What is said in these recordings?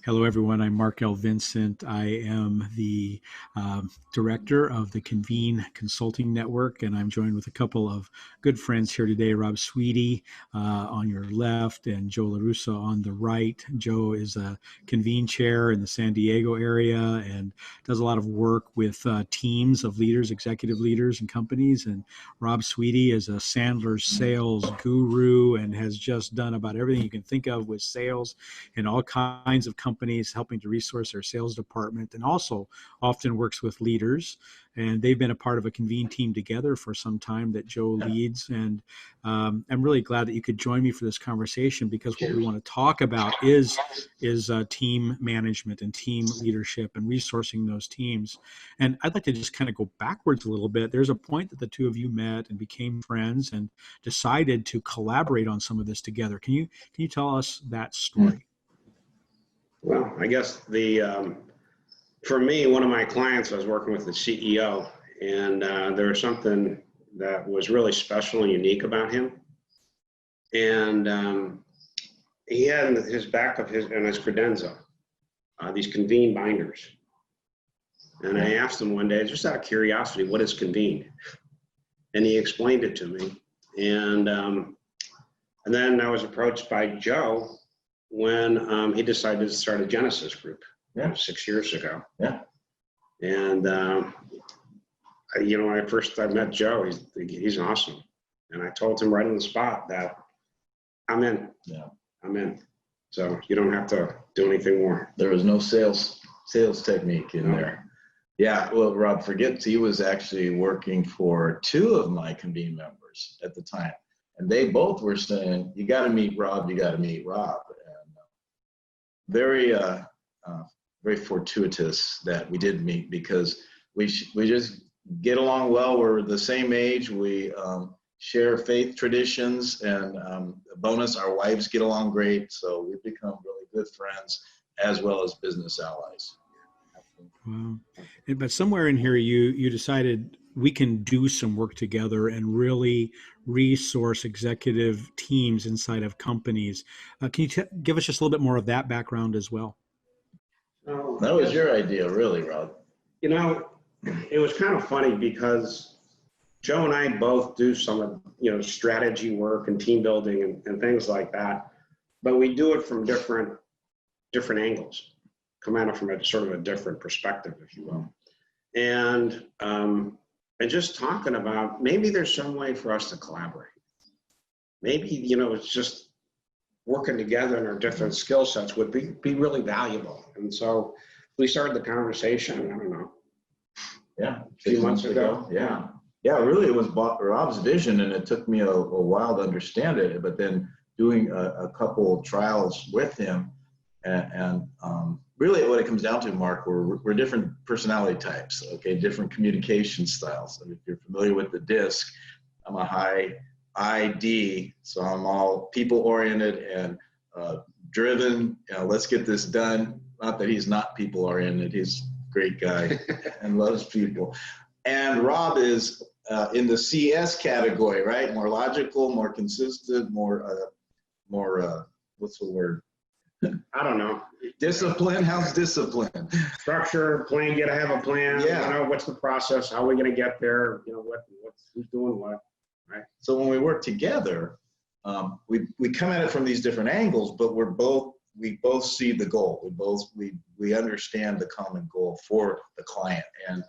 Hello, everyone. I'm Mark L. Vincent. I am the director of the Convene Consulting Network, and I'm joined with a couple of good friends here today, Rob Swette on your left and Joe LaRussa on the right. Joe is a Convene chair in the San Diego area and does a lot of work with teams of leaders, executive leaders and companies. And Rob Swette is a Sandler's sales guru and has just done about everything you can think of with sales in all kinds of companies, helping to resource their sales department, and also often works with leaders. And they've been a part of a Convene team together for some time that Joe leads. And I'm really glad that you could join me for this conversation, because what we want to talk about is team management and team leadership and resourcing those teams. And I'd like to just kind of go backwards a little bit. There's a point that the two of you met and became friends and decided to collaborate on some of this together. Can you tell us that story? Well, I guess for me, one of my clients, was working with the CEO, and there was something that was really special and unique about him. And he had in his back of his credenza these Convene binders. And I asked him one day, just out of curiosity, what is Convene? And he explained it to me. And then I was approached by Joe when he decided to start a Genesis group 6 years ago. Yeah. And when I met Joe, he's awesome. And I told him right on the spot that I'm in. Yeah. I'm in. So you don't have to do anything more. There was no sales technique in there. Yeah. Well, Rob forgets he was actually working for two of my Convene members at the time. And they both were saying, you got to meet Rob, you got to meet Rob. Very fortuitous that we did meet, because we just get along well. We're the same age. We share faith traditions, and bonus, our wives get along great. So we've become really good friends as well as business allies. Wow. But somewhere in here, you decided we can do some work together and really resource executive teams inside of companies. Can you give us just a little bit more of that background as well? That was your idea, really, Rob. It was kind of funny because Joe and I both do some, strategy work and team building and things like that, but we do it from different angles, come at it from a sort of a different perspective, if you will. And just talking about maybe there's some way for us to collaborate. Maybe, it's just working together in our different skill sets would be really valuable. And so we started the conversation, I don't know. Yeah. A few months ago. Yeah. Yeah, really it was Rob's vision, and it took me a while to understand it, but then doing a couple trials with him and really what it comes down to, Mark, we're different personality types, okay, different communication styles. So if you're familiar with the DISC, I'm a high ID, so I'm all people-oriented and driven. Let's get this done. Not that he's not people-oriented. He's a great guy and loves people. And Rob is in the CS category, right? More logical, more consistent, more what's the word? I don't know. Discipline. How's discipline? Structure, plan. You gotta have a plan. Yeah. What's the process? How are we gonna get there? Who's doing what? Right. So when we work together, we come at it from these different angles, but we both see the goal. We understand the common goal for the client, and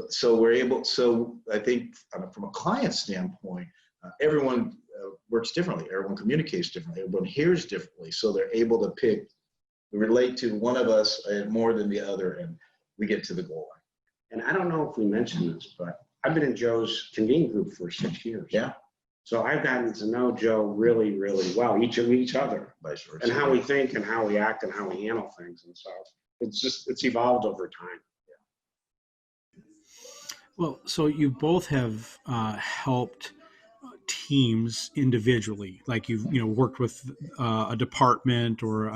so we're able. So I think from a client standpoint, everyone works differently. Everyone communicates differently. Everyone hears differently. So they're able to relate to one of us more than the other, and we get to the goal line. And I don't know if we mentioned this, but I've been in Joe's Convene group for 6 years. Yeah. So I've gotten to know Joe really, really well, each other, Vice versa. and how we think and how we act and how we handle things. And so it's evolved over time. Well, so you both have helped teams individually, like you've worked with a department or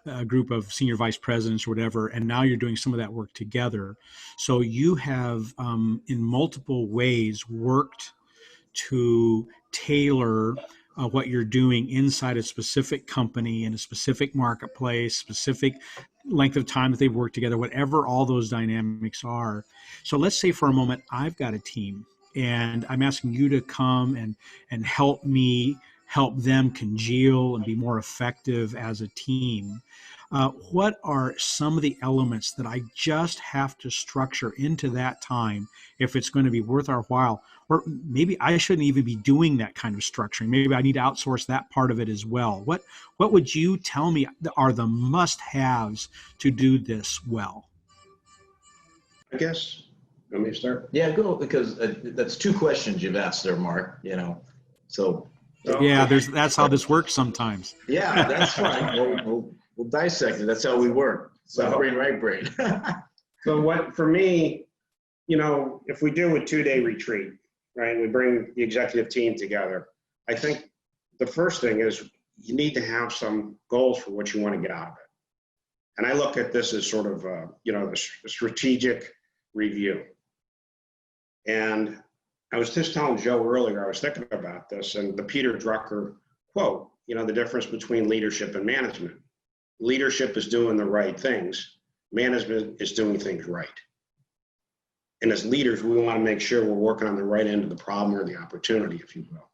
a group of senior vice presidents or whatever, and now you're doing some of that work together. So you have in multiple ways worked to tailor what you're doing inside a specific company in a specific marketplace, specific length of time that they've worked together, whatever all those dynamics are. So let's say for a moment I've got a team and I'm asking you to come and help them congeal and be more effective as a team. What are some of the elements that I just have to structure into that time if it's going to be worth our while? Or maybe I shouldn't even be doing that kind of structuring. Maybe I need to outsource that part of it as well. What would you tell me are the must-haves to do this well? I guess, let me start. Yeah, go, because that's two questions you've asked there, Mark, you know. So Yeah, that's how this works sometimes. yeah, that's fine. We'll dissect it. That's how we work. Left brain, right brain. So what, for me, you know, if we do a 2-day retreat, right, we bring the executive team together, I think the first thing is you need to have some goals for what you want to get out of it. And I look at this as sort of, you know, the strategic review. And I was just telling Joe earlier, I was thinking about this and the Peter Drucker quote, you know, the difference between leadership and management. Leadership is doing the right things. Management is doing things right. And as leaders, we want to make sure we're working on the right end of the problem or the opportunity, if you will.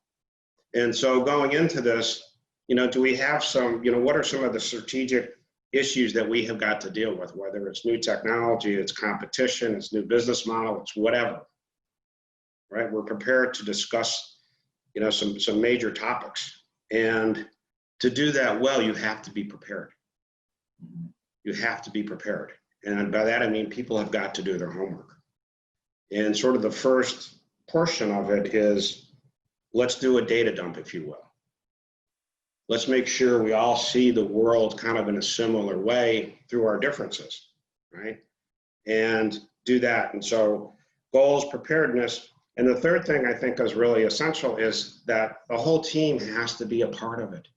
And so going into this, you know, do we have some, you know, what are some of the strategic issues that we have got to deal with, whether it's new technology, it's competition, it's new business model, it's whatever, right? We're prepared to discuss, you know, some major topics. And to do that well, you have to be prepared. You have to be prepared. And by that, I mean, people have got to do their homework. And sort of the first portion of it is, let's do a data dump, if you will. Let's make sure we all see the world kind of in a similar way through our differences, right? And do that. And so goals, preparedness. And the third thing I think is really essential is that the whole team has to be a part of it.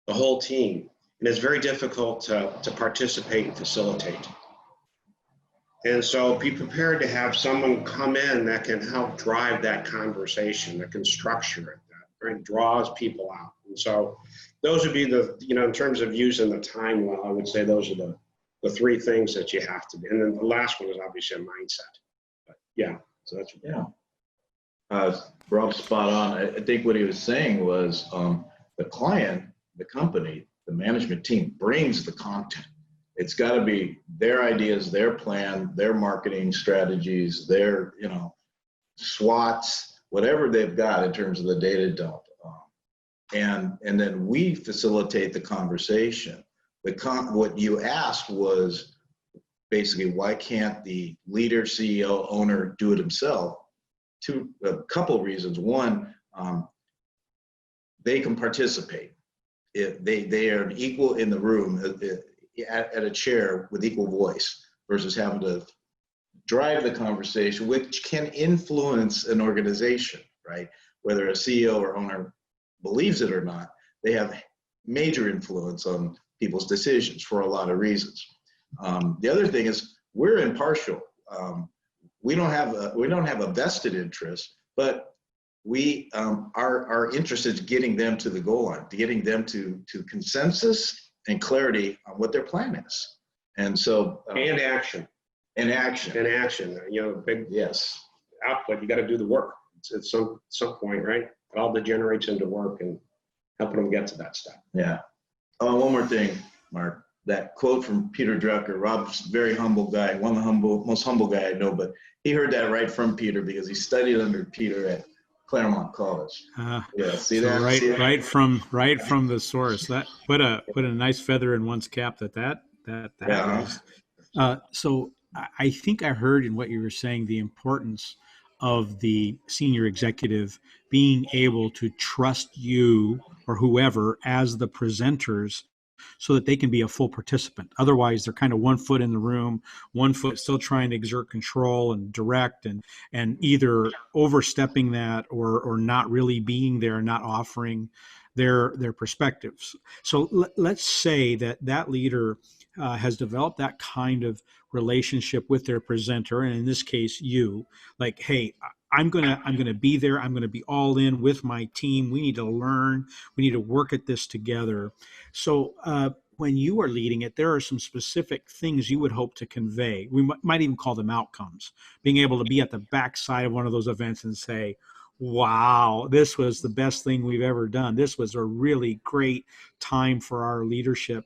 The whole team. And it's very difficult to participate and facilitate. And so be prepared to have someone come in that can help drive that conversation, that can structure it, that right, draws people out. And so those would be the, you know, in terms of using the time well, I would say those are the three things that you have to do. And then the last one is obviously a mindset. But yeah, so that's what. Yeah. Rob's spot on. I think what he was saying was the client, the company, the management team brings the content. It's got to be their ideas, their plan, their marketing strategies, their, you know, SWOTs, whatever they've got in terms of the data dump. And then we facilitate the conversation. What you asked was basically, why can't the leader, CEO, owner do it himself? A couple reasons. One, they can participate. If they are equal in the room at a chair with equal voice versus having to drive the conversation, which can influence an organization, right? Whether a CEO or owner believes it or not, they have major influence on people's decisions for a lot of reasons. The other thing is we're impartial. We don't have a vested interest, but we our interest is getting them to the goal line, getting them to consensus and clarity on what their plan is. And so And action. And action. And action. You know, big Yes. output. You got to do the work. It's at some point, right? It all degenerates into work and helping them get to that step. Yeah. One more thing, Mark. That quote from Peter Drucker. Rob's a very humble guy, one of the most humble guy I know, but he heard that right from Peter because he studied under Peter at Claremont College. Yeah, see so that? Right from the source. That put a nice feather in one's cap. That Yeah. was. So I think I heard in what you were saying the importance of the senior executive being able to trust you or whoever as the presenters so that they can be a full participant. Otherwise, they're kind of 1 foot in the room, 1 foot still trying to exert control and direct and either overstepping that or not really being there, not offering their perspectives. So let's say that leader has developed that kind of relationship with their presenter, and in this case, you, like, hey, I'm gonna be there. I'm gonna be all in with my team. We need to learn. We need to work at this together. So when you are leading it, there are some specific things you would hope to convey. We might even call them outcomes. Being able to be at the backside of one of those events and say, "Wow, this was the best thing we've ever done. This was a really great time for our leadership."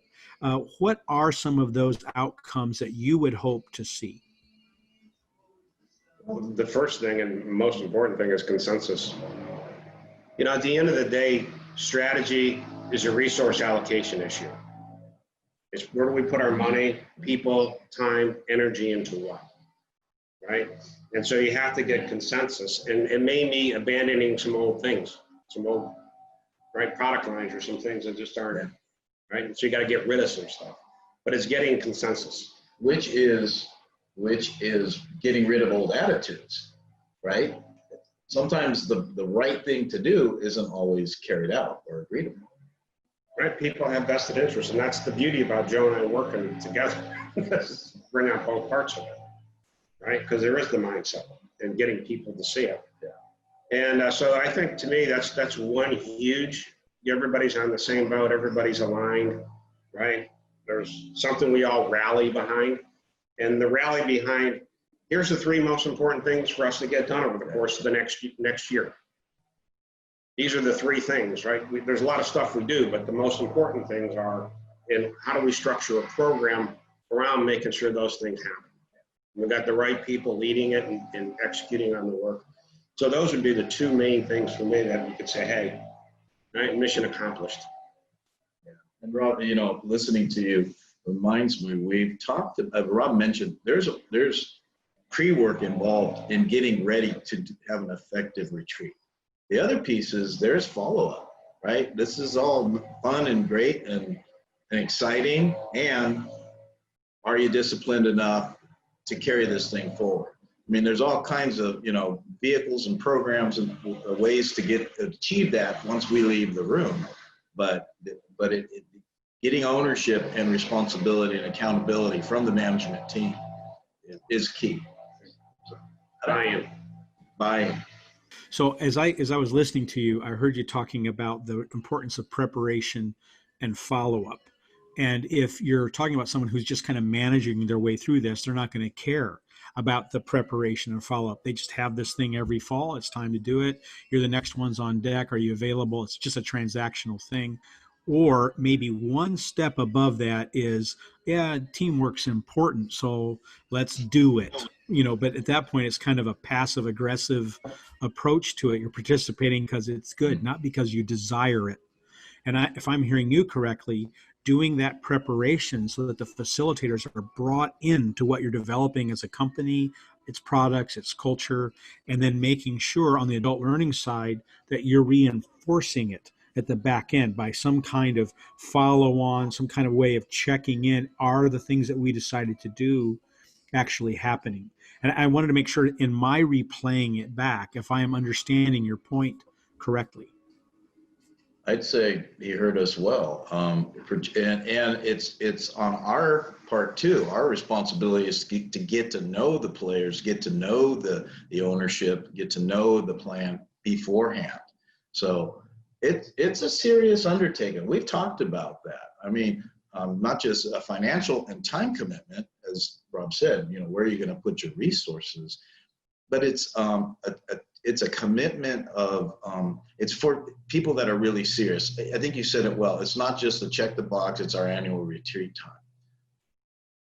What are some of those outcomes that you would hope to see? The first thing and most important thing is consensus. You know, at the end of the day, strategy is a resource allocation issue. It's where do we put our money, people, time, energy into what, right? And so you have to get consensus, and it may be abandoning some old things, some old, right, product lines or some things that just aren't, right? So you got to get rid of some stuff, but it's getting consensus. Which is getting rid of old attitudes, right? Sometimes the right thing to do isn't always carried out or agreed upon. Right, people have vested interests, and that's the beauty about Joe and I working together. Bring out both parts of it, right? Because there is the mindset and getting people to see it. Yeah. And so I think to me that's one huge. Everybody's on the same boat. Everybody's aligned, right? There's something we all rally behind, and the rally behind. Here's the three most important things for us to get done over the course of the next year. These are the three things, right? There's a lot of stuff we do, but the most important things are in how do we structure a program around making sure those things happen. We've got the right people leading it and executing on the work. So those would be the two main things for me that you could say, hey, right, mission accomplished. Yeah. And Rob, you know, listening to you reminds me, we've talked, Rob mentioned there's pre-work involved in getting ready to have an effective retreat. The other piece is there's follow-up, right? This is all fun and great and exciting. And are you disciplined enough to carry this thing forward? I mean, there's all kinds of, you know, vehicles and programs and ways to achieve that once we leave the room. But getting ownership and responsibility and accountability from the management team is key. So, buy-in. So as I was listening to you, I heard you talking about the importance of preparation and follow-up. And if you're talking about someone who's just kind of managing their way through this, they're not going to care about the preparation and follow-up. They just have this thing every fall. It's time to do it. You're the next one's on deck. Are you available? It's just a transactional thing. Or maybe one step above that is, yeah, teamwork's important, so let's do it. You know, but at that point, it's kind of a passive aggressive approach to it. You're participating because it's good, not because you desire it. And if I'm hearing you correctly, doing that preparation so that the facilitators are brought into what you're developing as a company, its products, its culture, and then making sure on the adult learning side that you're reinforcing it at the back end by some kind of follow on, some kind of way of checking in. Are the things that we decided to do actually happening? And I wanted to make sure in my replaying it back, if I am understanding your point correctly. I'd say he heard us well, and it's on our part too. Our responsibility is to get to know the players, get to know the ownership, get to know the plan beforehand. So it's a serious undertaking. We've talked about that. I mean, not just a financial and time commitment, as Rob said. You know, where are you going to put your resources? But it's a commitment of, it's for people that are really serious. I think you said it well. It's not just a check the box, it's our annual retreat time.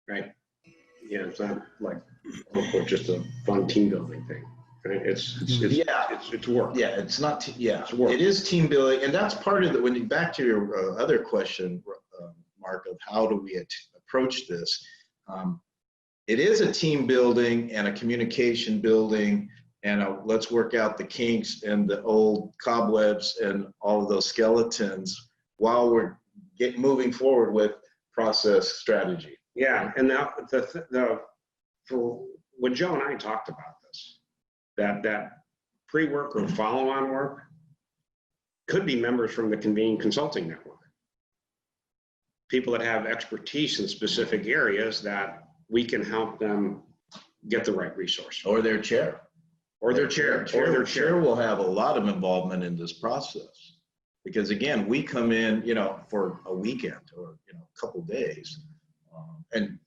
Right. Yeah, it's not like just a fun team building thing. Right? It's work. Yeah, it's not, it's work. It is team building. And that's part of the, when you, back to your other question, Mark, of how do we approach this? It is a team building and a communication building, and let's work out the kinks and the old cobwebs and all of those skeletons while we're moving forward with process strategy. Yeah, and now for when Joe and I talked about this, that pre-work or follow-on work could be members from the Convene Consulting Network, people that have expertise in specific areas that we can help them get the right resource. Or their chair. Or their chair. Chair will have a lot of involvement in this process. Because again, we come in, for a weekend or, a couple days, and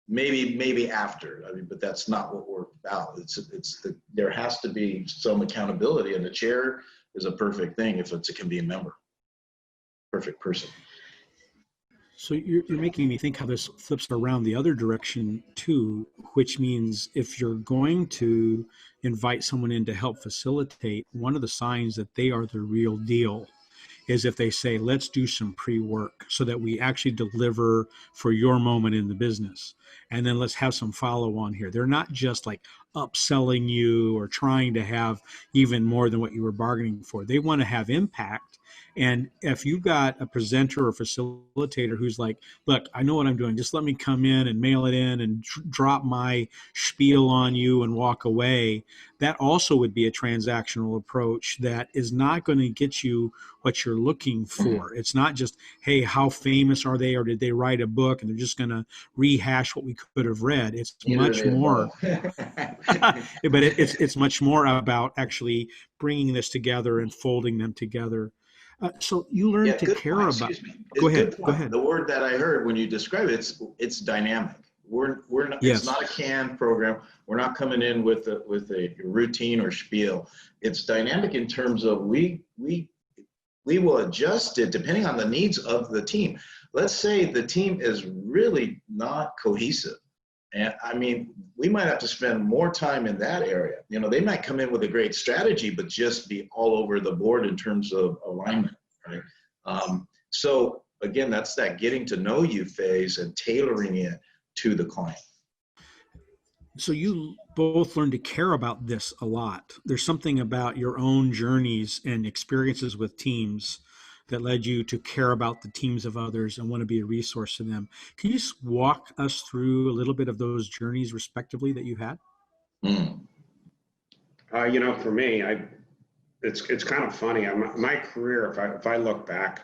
maybe after, but that's not what we're about. There has to be some accountability, and the chair is a perfect thing if it's a convened member. Perfect person. So you're making me think how this flips around the other direction too, which means if you're going to invite someone in to help facilitate, one of the signs that they are the real deal is if they say, let's do some pre-work so that we actually deliver for your moment in the business. And then let's have some follow on here. They're not just like upselling you or trying to have even more than what you were bargaining for. They want to have impact. And if you've got a presenter or facilitator who's like, look, I know what I'm doing. Just let me come in and mail it in and drop my spiel on you and walk away. That also would be a transactional approach that is not going to get you what you're looking for. It's not just, hey, how famous are they, or did they write a book and they're just going to rehash what we could have read. It's much more, but it's much more about actually bringing this together and folding them together. So you learn to care about. Excuse me. Go ahead. The word that I heard when you describe it, it's dynamic. We're not, yes. It's not a canned program. We're not coming in with a routine or spiel. It's dynamic in terms of we will adjust it depending on the needs of the team. Let's say the team is really not cohesive. And we might have to spend more time in that area. They might come in with a great strategy, but just be all over the board in terms of alignment, right? So again, that's that getting to know you phase and tailoring it to the client. So you both learn to care about this a lot. There's something about your own journeys and experiences with teams that led you to care about the teams of others and want to be a resource to them. Can you just walk us through a little bit of those journeys respectively that you had? For me, it's kind of funny. My career, if I look back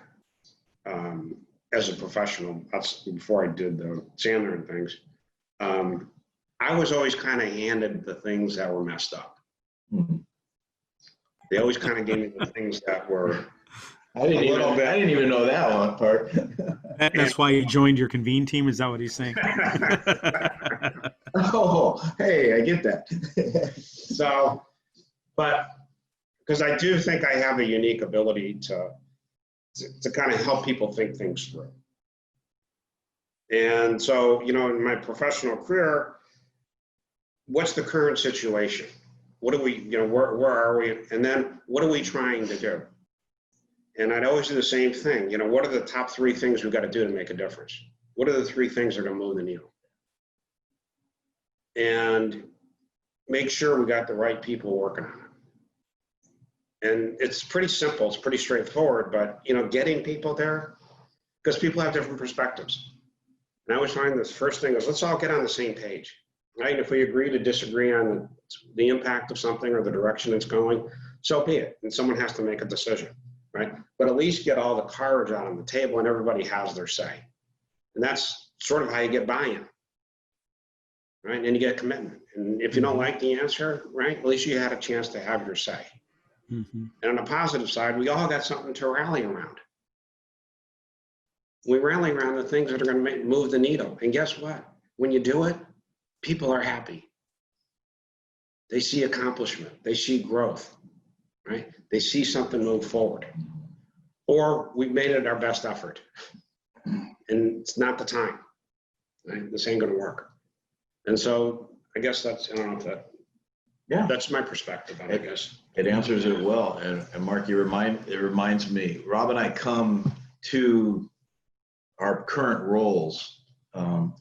as a professional, that's before I did the Sandler and things, I was always kind of handed the things that were messed up. Mm-hmm. They always kind of gave me the things that were I didn't even know that one part. That's why you joined your convene team? Is that what he's saying? Oh, hey, I get that. So, but because I do think I have a unique ability to kind of help people think things through. And so, in my professional career, what's the current situation? What do we, where are we? And then what are we trying to do? And I'd always do the same thing. What are the top 3 things we've got to do to make a difference? What are the 3 things that are going to move the needle? And make sure we got the right people working on it. And it's pretty simple. It's pretty straightforward, but, getting people there, because people have different perspectives. And I always find this first thing is, let's all get on the same page, right? And if we agree to disagree on the impact of something or the direction it's going, so be it. And someone has to make a decision. Right? But at least get all the cards out on the table and everybody has their say. And that's sort of how you get buy-in, right? And you get commitment. And if you don't like the answer, right, at least you had a chance to have your say. Mm-hmm. And on the positive side, we all got something to rally around. We rally around the things that are going to move the needle. And guess what? When you do it, people are happy. They see accomplishment. They see growth. Right? They see something move forward, or we've made it our best effort, and it's not the time. Right? This ain't going to work. And so I guess I don't know if that. Yeah, that's my perspective on it. I guess it answers it well. And Mark, it reminds me. Rob and I come to our current roles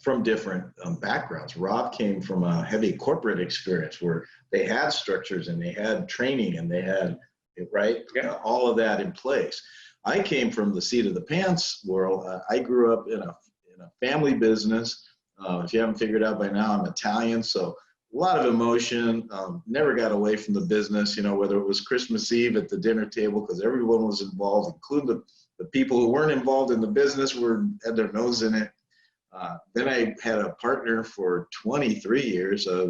from different backgrounds. Rob came from a heavy corporate experience where they had structures and they had training and they had, all of that in place. I came from the seat of the pants world. I grew up in a family business. If you haven't figured out by now, I'm Italian, so a lot of emotion. Never got away from the business, whether it was Christmas Eve at the dinner table, because everyone was involved, including the people who weren't involved in the business had their nose in it. Then I had a partner for 23 years. I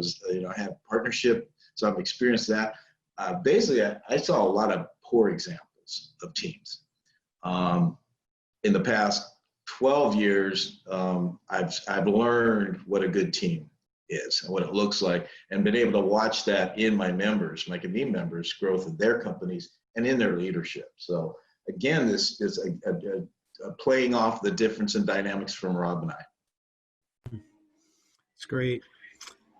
had partnership So I've experienced that. Basically, I saw a lot of poor examples of teams. In the past 12 years, I've learned what a good team is and what it looks like, and been able to watch that in my members, my Convene members, growth of their companies and in their leadership. So again, this is a playing off the difference in dynamics from Rob and I. It's great.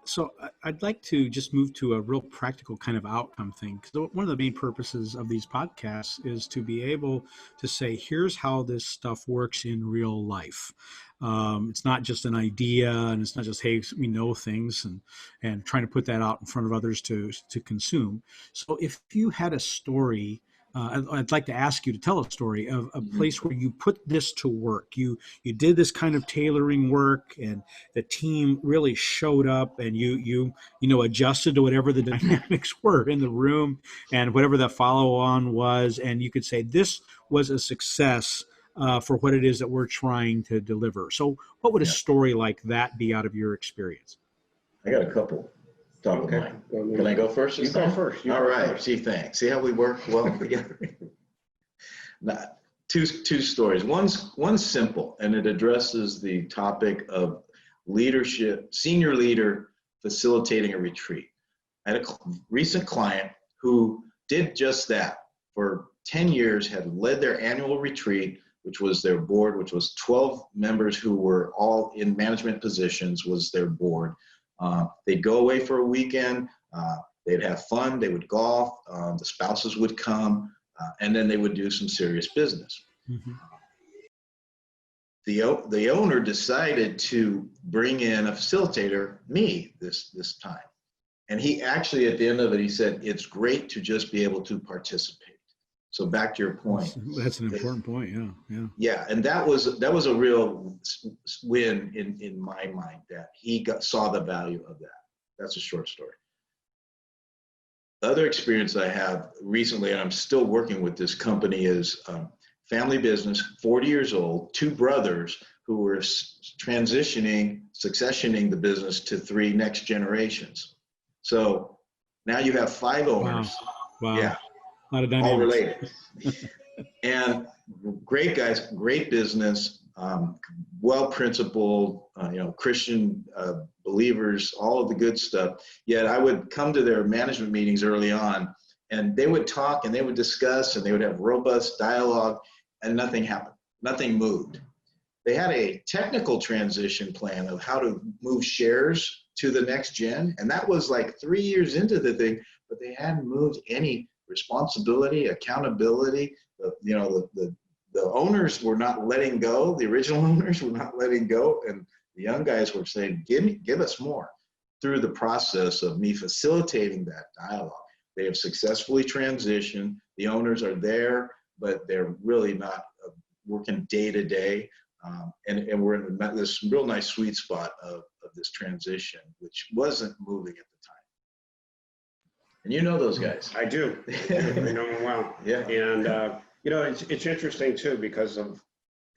So I'd like to just move to a real practical kind of outcome thing. Because one of the main purposes of these podcasts is to be able to say, here's how this stuff works in real life. It's not just an idea, and it's not just, hey, we know things, and trying to put that out in front of others to consume. So if you had a story, I'd like to ask you to tell a story of a place where you put this to work. You did this kind of tailoring work, and the team really showed up, and you adjusted to whatever the dynamics were in the room and whatever the follow-on was, and you could say this was a success for what it is that we're trying to deliver. So what would a story like that be out of your experience? I got a couple. Okay. Can I go first? You go first. All right. See, thanks. See how we work well together? Two stories. One's simple, and it addresses the topic of leadership, senior leader facilitating a retreat. I had a recent client who did just that. For 10 years, had led their annual retreat, which was their board, which was 12 members who were all in management positions, was their board. They'd go away for a weekend, they'd have fun, they would golf, the spouses would come, and then they would do some serious business. Mm-hmm. The owner decided to bring in a facilitator, me, this time. And he actually, at the end of it, he said, it's great to just be able to participate. So back to your point. That's an important point, yeah. Yeah, and that was a real win in my mind, that he saw the value of that. That's a short story. The other experience I have recently, and I'm still working with this company, is family business, 40 years old, two brothers who were successioning the business to 3 next generations. So now you have 5 owners. Wow. Yeah. All related. And great guys, great business, well-principled, Christian believers, all of the good stuff. Yet I would come to their management meetings early on, and they would talk and they would discuss and they would have robust dialogue, and nothing happened. Nothing moved. They had a technical transition plan of how to move shares to the next gen, and that was like 3 years into the thing, but they hadn't moved any responsibility, accountability. The owners were not letting go. The original owners were not letting go, and the young guys were saying, give us more. Through the process of me facilitating that dialogue, they have successfully transitioned. The owners are there, but they're really not working day to day. And we're in this real nice sweet spot of this transition, which wasn't moving at the time. And you know those guys. I do. I know them well. Yeah. And it's interesting too, because of,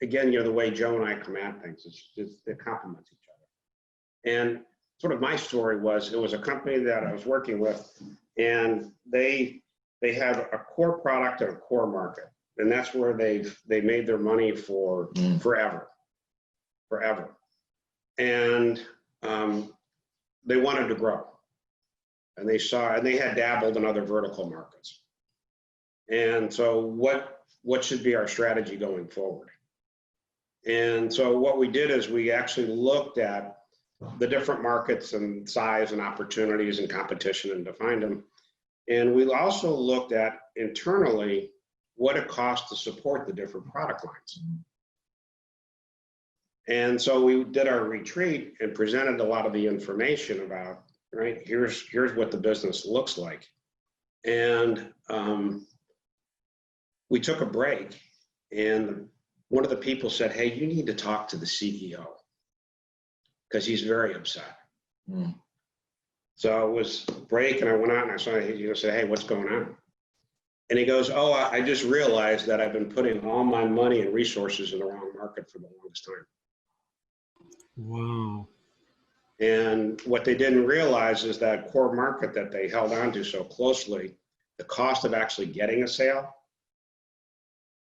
again, the way Joe and I come at things, it complements each other. And sort of my story was, it was a company that I was working with, and they have a core product and a core market, and that's where they made their money for forever. And they wanted to grow. And they had dabbled in other vertical markets. And so what should be our strategy going forward? And so what we did is we actually looked at the different markets and size and opportunities and competition and defined them. And we also looked at internally what it costs to support the different product lines. And so we did our retreat and presented a lot of the information about, right, here's what the business looks like. And we took a break, and one of the people said, hey, you need to talk to the CEO because he's very upset. So it was a break, and I went out and I saw said, hey, what's going on? And he goes, oh, I just realized that I've been putting all my money and resources in the wrong market for the longest time. Wow. And what they didn't realize is that core market that they held onto so closely, the cost of actually getting a sale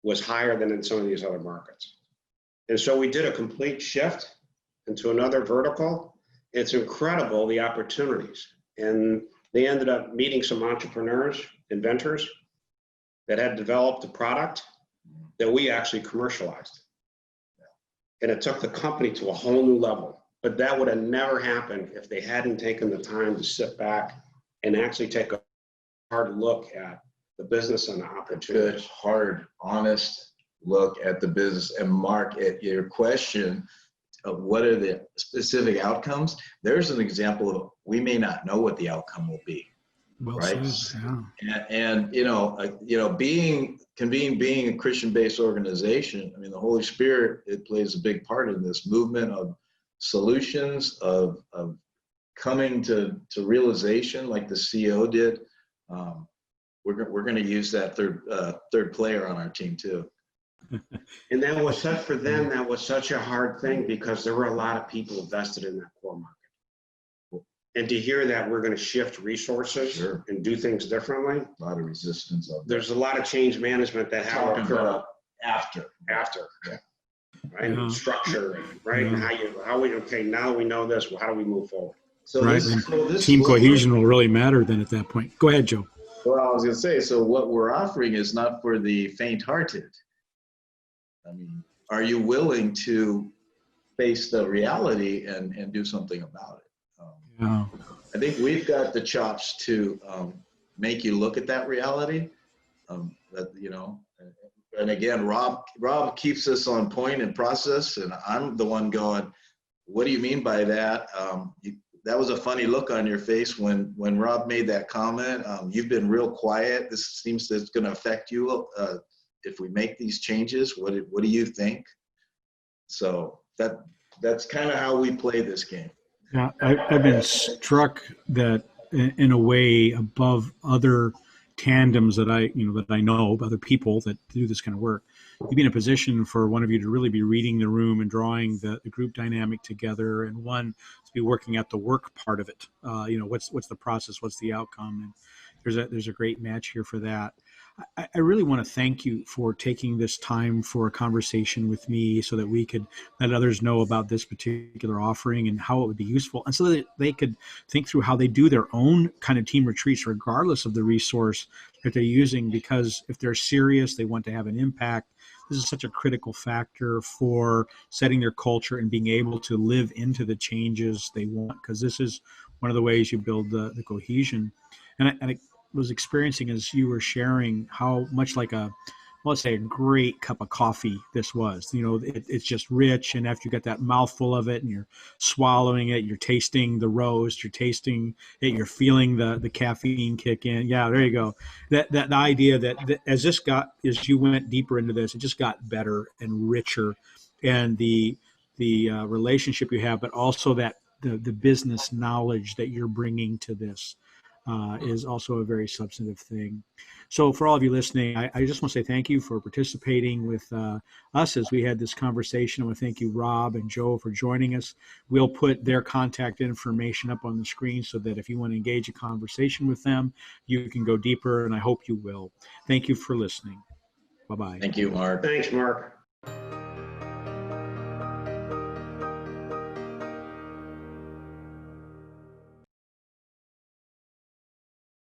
was higher than in some of these other markets. And so we did a complete shift into another vertical. It's incredible, the opportunities. And they ended up meeting some entrepreneurs, inventors that had developed a product that we actually commercialized. And it took the company to a whole new level. But that would have never happened if they hadn't taken the time to sit back and actually take a hard look at the business and the opportunity. Good, hard, honest look at the business. And Mark, at your question of what are the specific outcomes, there's an example of we may not know what the outcome will be. Well right? said, yeah. And being a Christian-based organization, I mean, the Holy Spirit, it plays a big part in this movement of solutions, of coming to realization, like the CEO did. We're going to use that third player on our team too. And that was such, for them, that was such a hard thing because there were a lot of people invested in that core market. And to hear that we're going to shift resources Sure. and do things differently, A lot of resistance of there's a lot of change management that had to talking occur about after. yeah. Right? Yeah. Structure, right? Yeah. And how we, okay, now we know this, how do we move forward? So Right. this Team cohesion will really matter then at that point. Go ahead, Joe. Well, I was going to say, so what we're offering is not for the faint-hearted. I mean, are you willing to face the reality and do something about it? Yeah. I think we've got the chops to make you look at that reality. And again, Rob keeps us on point and process, and I'm the one going, what do you mean by that? That was a funny look on your face when Rob made that comment. You've been real quiet. This seems that it's going to affect you if we make these changes. What do you think? So that's kind of how we play this game. Yeah, I've been struck that in a way above other tandems that I know other people that do this kind of work, you'd be in a position for one of you to really be reading the room and drawing the group dynamic together, and one to be working at the work part of it. What's the process? What's the outcome? And there's a great match here for that. I really want to thank you for taking this time for a conversation with me so that we could let others know about this particular offering and how it would be useful, and so that they could think through how they do their own kind of team retreats regardless of the resource that they're using, because if they're serious, they want to have an impact. This is such a critical factor for setting their culture and being able to live into the changes they want, because this is one of the ways you build the cohesion. And I was experiencing as you were sharing how much like let's say a great cup of coffee this was. It's just rich, and after you get that mouthful of it and you're swallowing it, you're tasting the roast, you're tasting it, you're feeling the caffeine kick in. Yeah, there you go. That idea that as you went deeper into this, it just got better and richer, and the relationship you have, but also that the business knowledge that you're bringing to this is also a very substantive thing. So for all of you listening, I just want to say thank you for participating with us as we had this conversation. I want to thank you, Rob and Joe, for joining us. We'll put their contact information up on the screen so that if you want to engage a conversation with them, you can go deeper, and I hope you will. Thank you for listening. Bye-bye. Thank you, Mark. Thanks, Mark.